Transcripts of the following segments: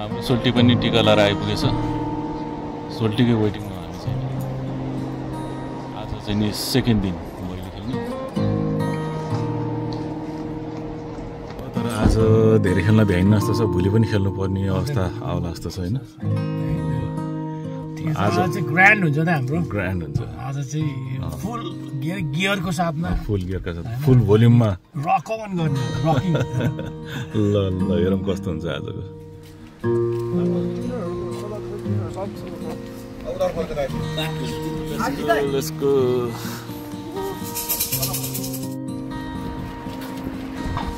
हाम्रो सोल्टी पनि टिका लाएर आइपुगेछ सोल्टीकै वेटिङमा हामी चाहिँ आज चाहिँ नि सेकेन्ड दिन भैलो खेल्ने तर आज धेरै खेल्न भ्याइन्न जस्तो छ भोलि पनि खेल्नुपर्ने अवस्था आउला जस्तो छ होइन आज चाहिँ ग्रान्ड हुन्छ त हाम्रो ग्रान्ड हुन्छ आज चाहिँ फुल गियरको साथमा फुल गियरको साथ फुल भोल्युममा रक अन गर्ने रकिङ ल ल हेरौँ कस्तो हुन्छ आजको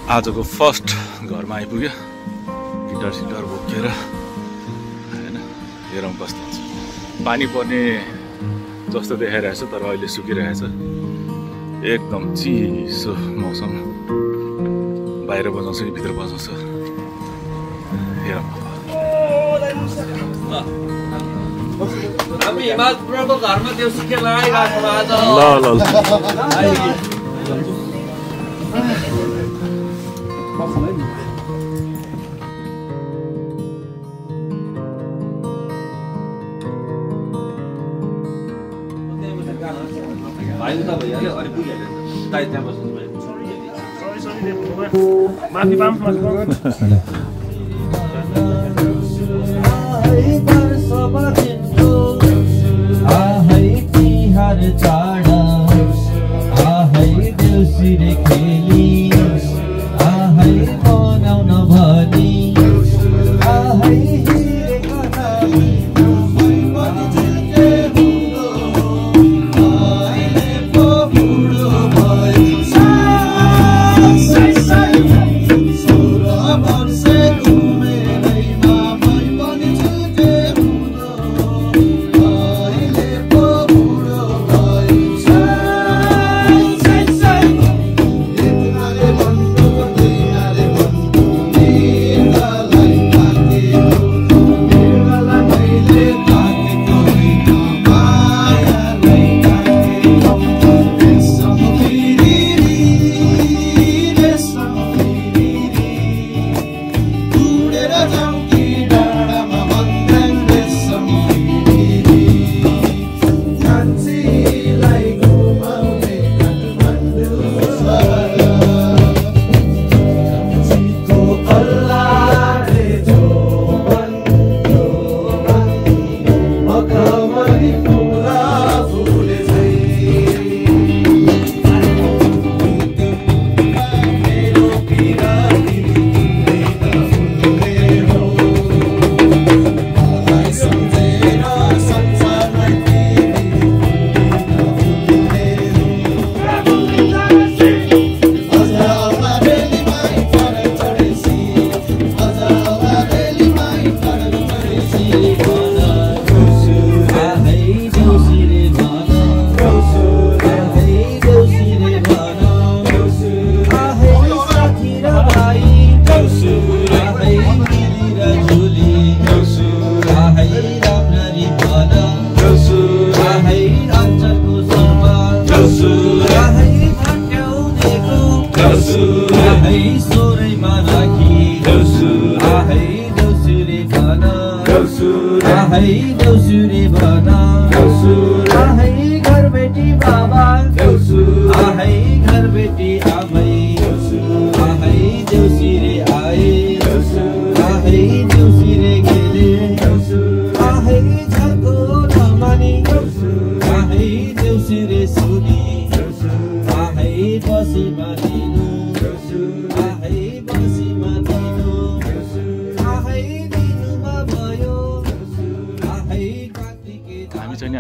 आजको फर्स्ट घरमा आइपुग्यो गिटार सिटार बोकेर होइन हेरौँ कस्तो हुन्छ पानी पर्ने जस्तो देखाइरहेछ तर अहिले सुकिरहेछ एकदम चिसो मौसम बाहिर बजाउँछ कि भित्र बजाउँछ हेरौँ हामी हिमालपुरको घरमा देउसी खेल्न आइरहेको आज ल ल ल माफी पाऊँ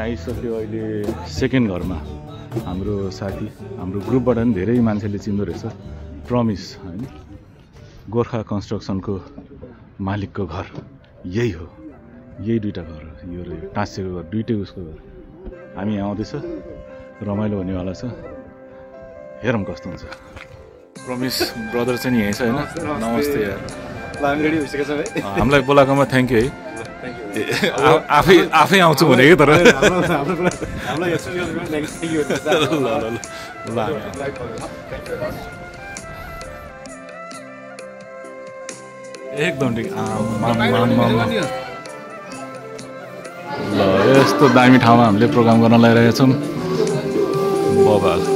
आइसक्यो अहिले सेकेन्ड घरमा हाम्रो साथी हाम्रो ग्रुपबाट पनि धेरै मान्छेले चिन्दो रहेछ प्रमिस हैन गोर्खा कन्स्ट्रक्सनको मालिकको घर यही हो यही दुईटा घर यो टाँसेको घर दुईटै उसको घर हामी आउँदैछ रमाइलो हुनेवाला छ हेरौँ कस्तो हुन्छ प्रमिस ब्रदर चाहिँ यही छ हैन नमस्ते यार हामी रेडी भइसकेको छ है हामीलाई बोलाएकोमा थ्यांक यू है आफै आउँछु भनेको तर एकदम ठिक ल यस्तो दामी ठाउँमा हामीले प्रोग्राम गर्न लागिरहेका छौँ बबाल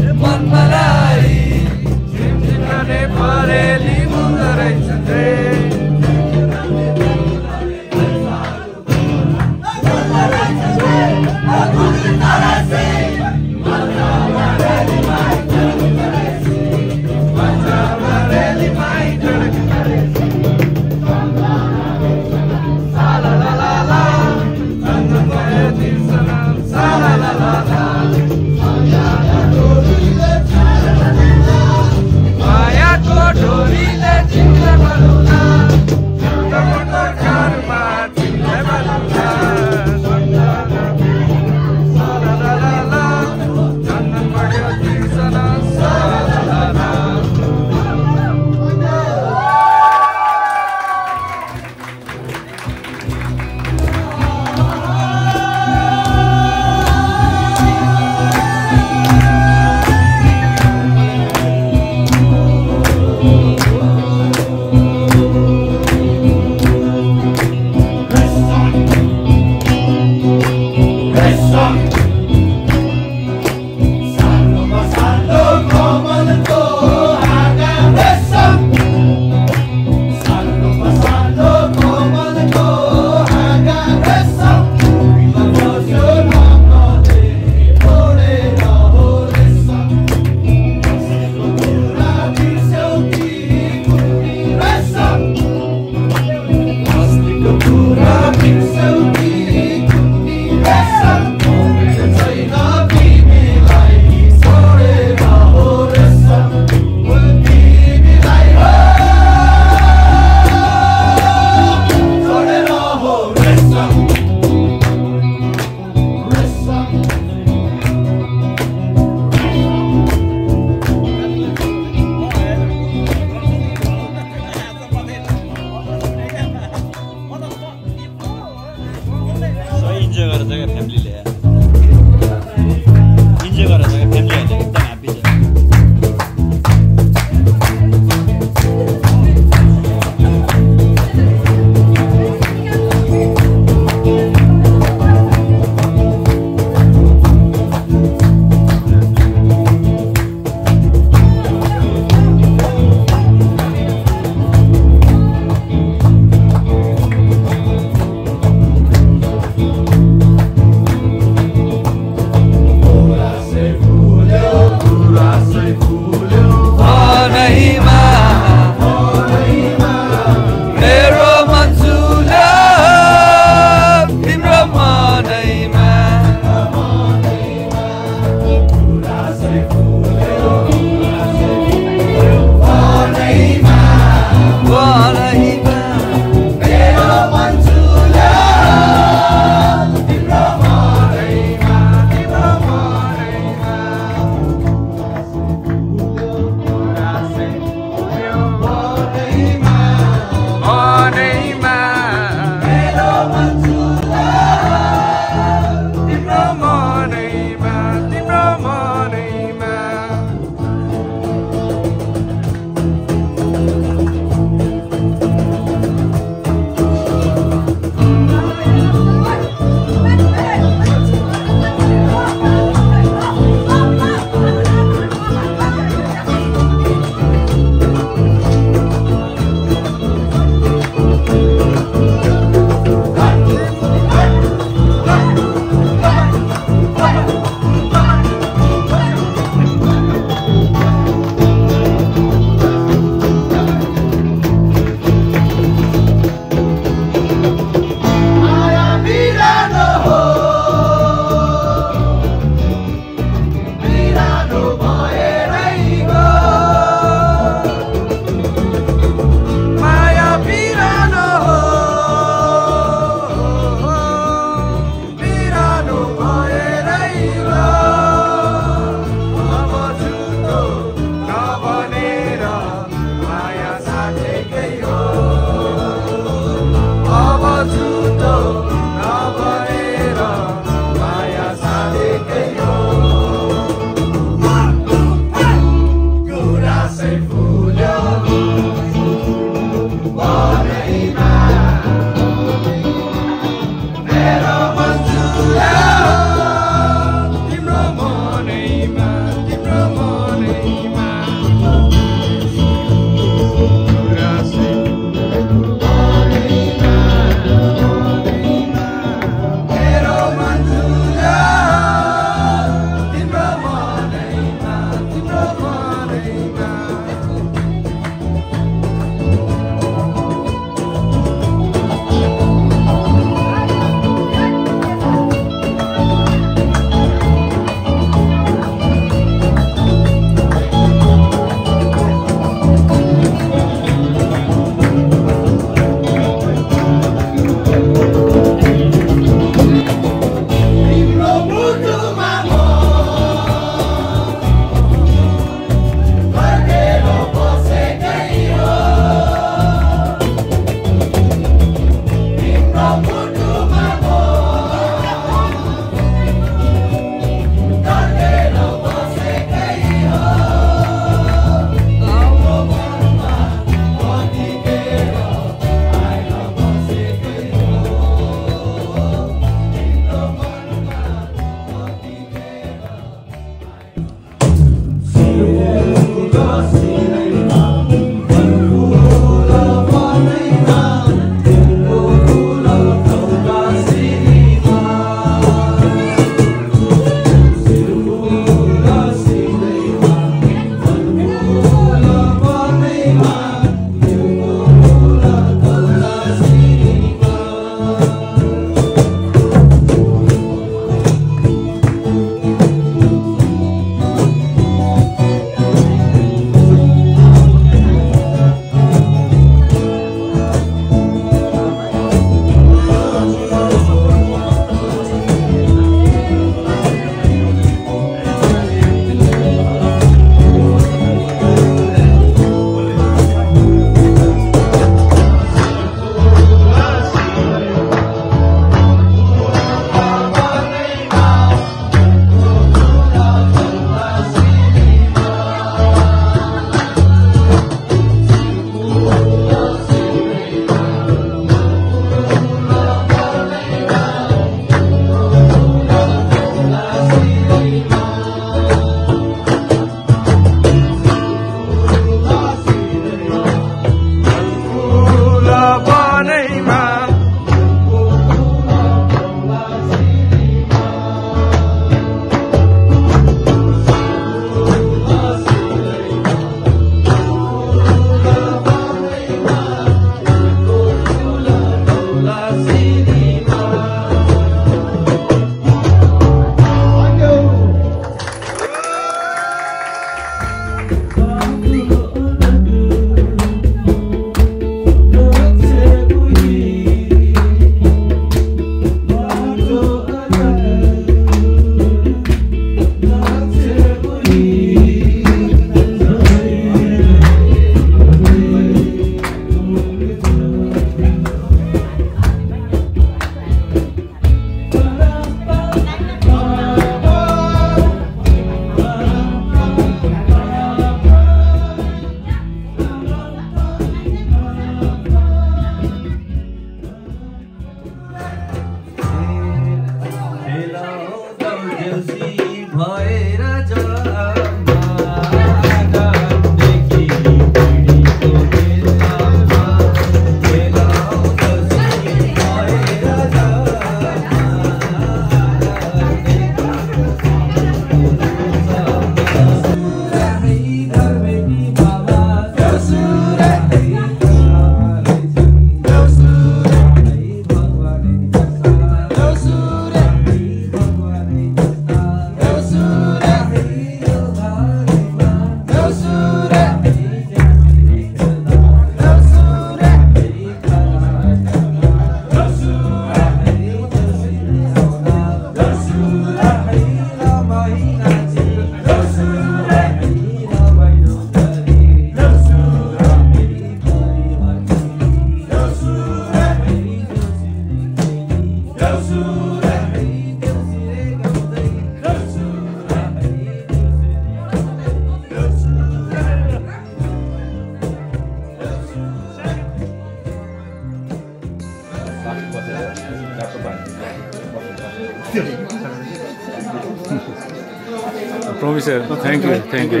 प्रमिस थ्याङ्क यू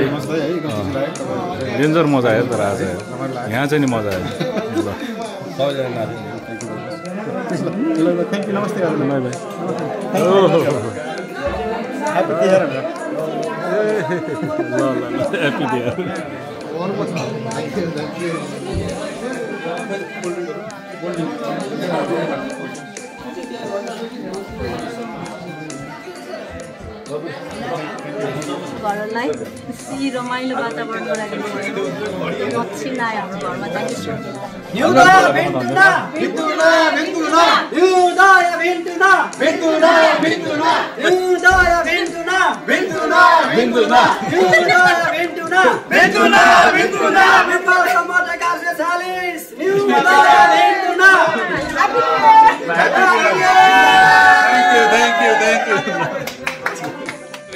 डेन्जर मजा आयो तर आज यहाँ चाहिँ नि मजा आयो ल थ्याङ्क यू नमस्ते बाई बाई ह्याप्पी तिहार ल ह्याप्पी तिहार घरलाई खुसी रमाइलो वातावरण बनाइदिनु भयो दक्षिण आयो हाम्रो घरमा चाहिँ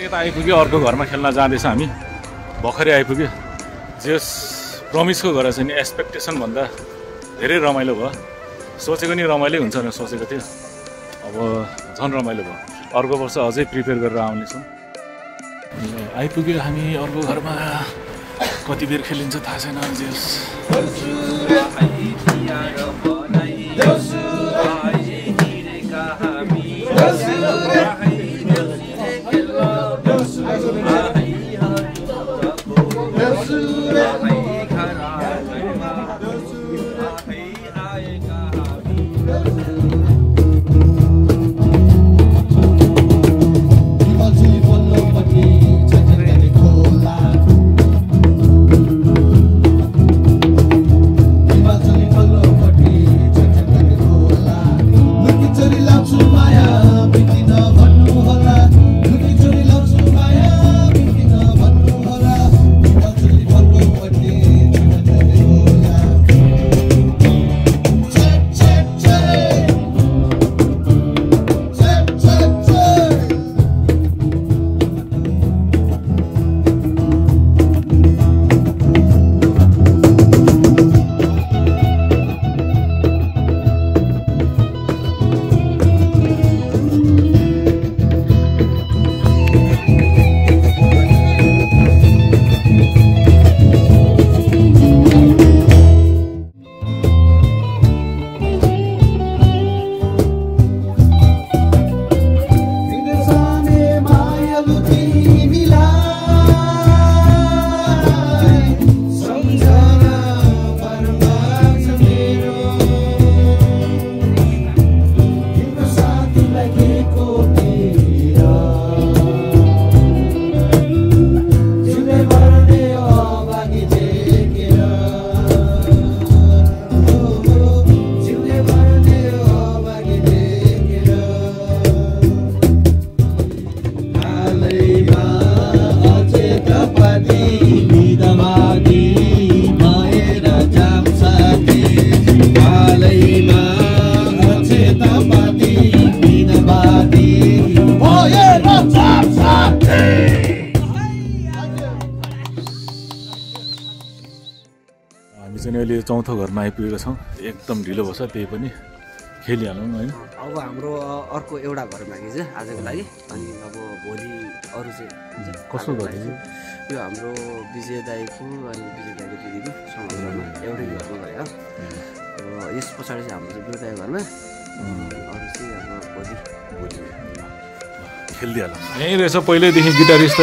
यता आइपुग्यो अर्को घरमा खेल्न जाँदैछ हामी भर्खरै आइपुग्यो जस प्रमिसको घर चाहिँ नि एक्सपेक्टेसन भन्दा धेरै रमाइलो भयो सोचेको नि रमाइलो हुन्छ भनेर सोचेको थियो अब झन् रमाइलो भयो अर्को वर्ष अझै प्रिपेयर गरेर आउनेछौँ आइपुग्यो हामी अर्को घरमा कति बेर खेलिन्छ थाहा छैन जस हामी चाहिँ अहिले चौथो घरमा आइपुगेका छौँ एकदम ढिलो भएछ त्यही पनि खेलिहालौँ होइन अब हाम्रो अर्को एउटा घर बाँकी छ आजको लागि अनि अब भोलि अरू चाहिँ कस्तो घर यो हाम्रो विजय दाईको अनि विजय दाईको दिदीको घरमा एउटै घरमा भयो यस पछाडि चाहिँ हाम्रो चाहिँ दुईवटा घरमा अरू चाहिँ अब भोलि खेलिदिइहालौँ यहीँ रहेछ पहिल्यैदेखि गिटारिस्ट त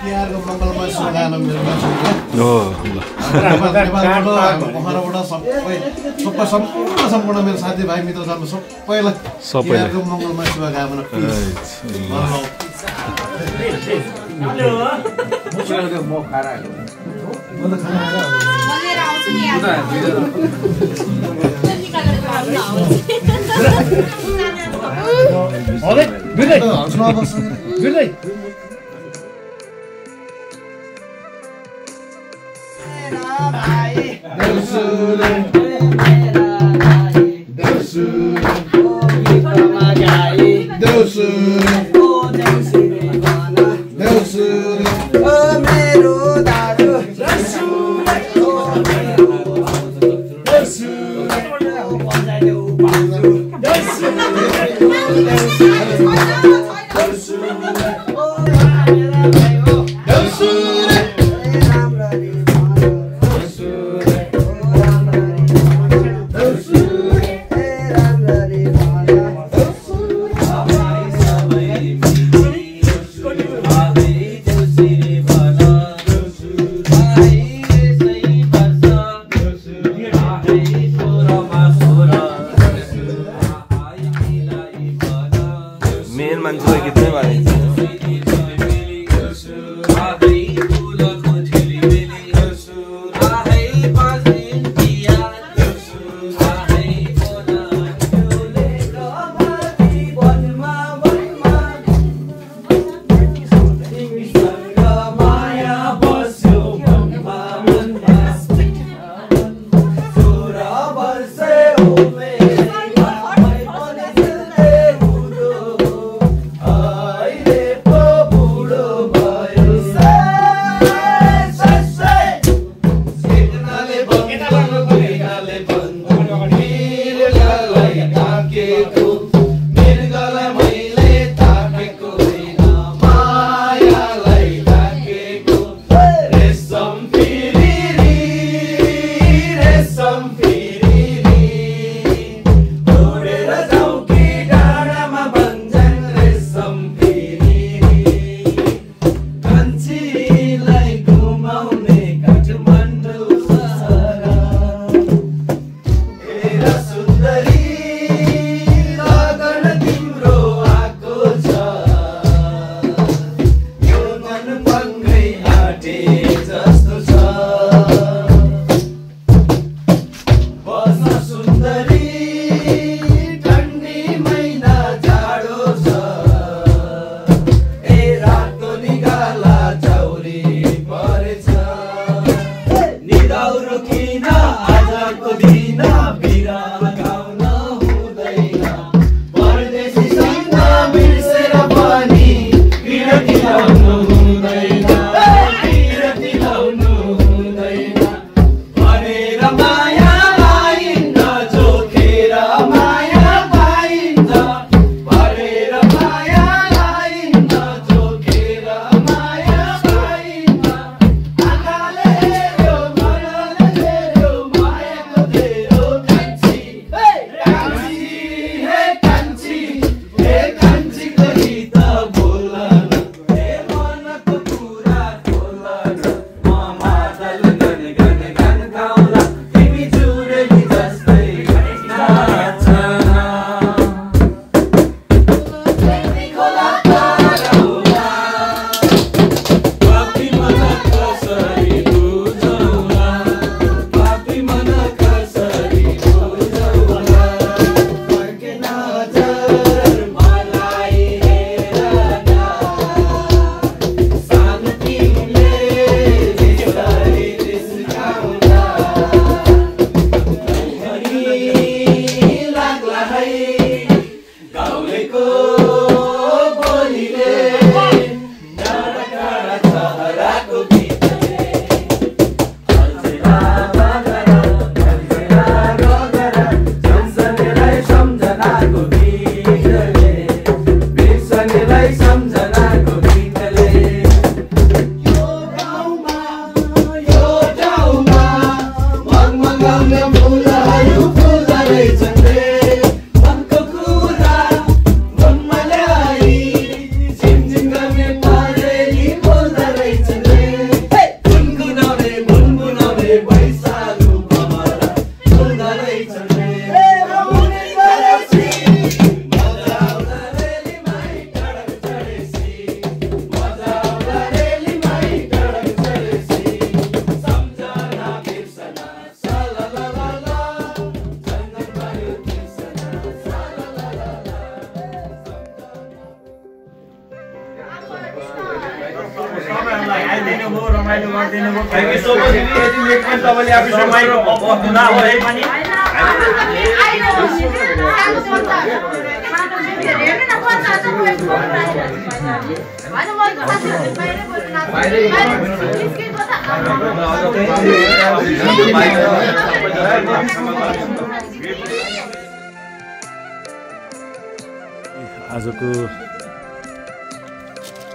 तिहारको मङ्गलमा सुगान मेरो मान्छे सम्पूर्ण मेरो साथीभाइ मित्रजन सबैलाई तिहारको मङ्गलमा शुभकामना मेरो दाजु मेन मान्छेको गीत नै मानिन्छ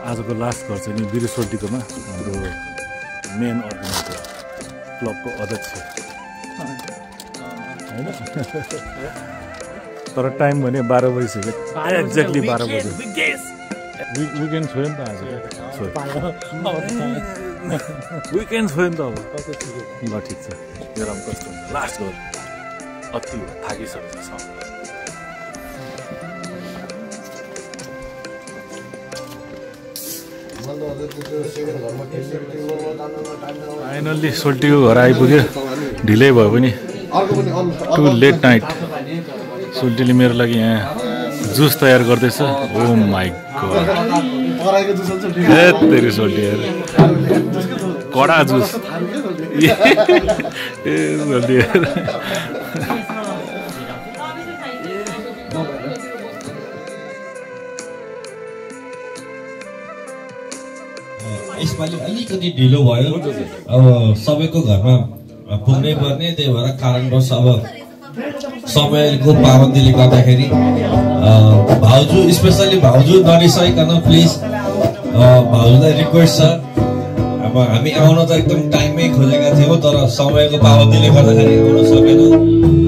आजको लास्ट घर चाहिँ नि बिरुसोल्टीकोमा हाम्रो मेन अर्गनाइजर क्लबको अध्यक्ष होइन तर टाइम भने 12 बजिसक्यो एक्ज्याक्टली 12 बजे विकेन्ड छोयो नि त आज विकेन्ड छोयो नि त अब ल ठिक छ यो राम्रो कस्तो हुन्छ लास्ट घर अति थाकिसक्छ फाइनल्ली सोल्टीको घर आइपुग्यो ढिलै भयो पनि टु लेट नाइट सोल्टीले मेरो लागि यहाँ जुस तयार गर्दैछ ओ माई गॉड तेरी सोल्टी यार कडा जुस ए सोल्टी यार यसपालि अलिकति ढिलो भयो अब सबैको घरमा पुग्नै पर्ने त्यही भएर कारणवश अब समयको पाबन्दीले गर्दाखेरि भाउजू स्पेसली भाउजू नरिसाइकन प्लिज भाउजूलाई रिक्वेस्ट छ अब हामी आउन त एकदम टाइममै खोजेका थियौँ तर समयको पाबन्दीले गर्दाखेरि आउन सकेनौँ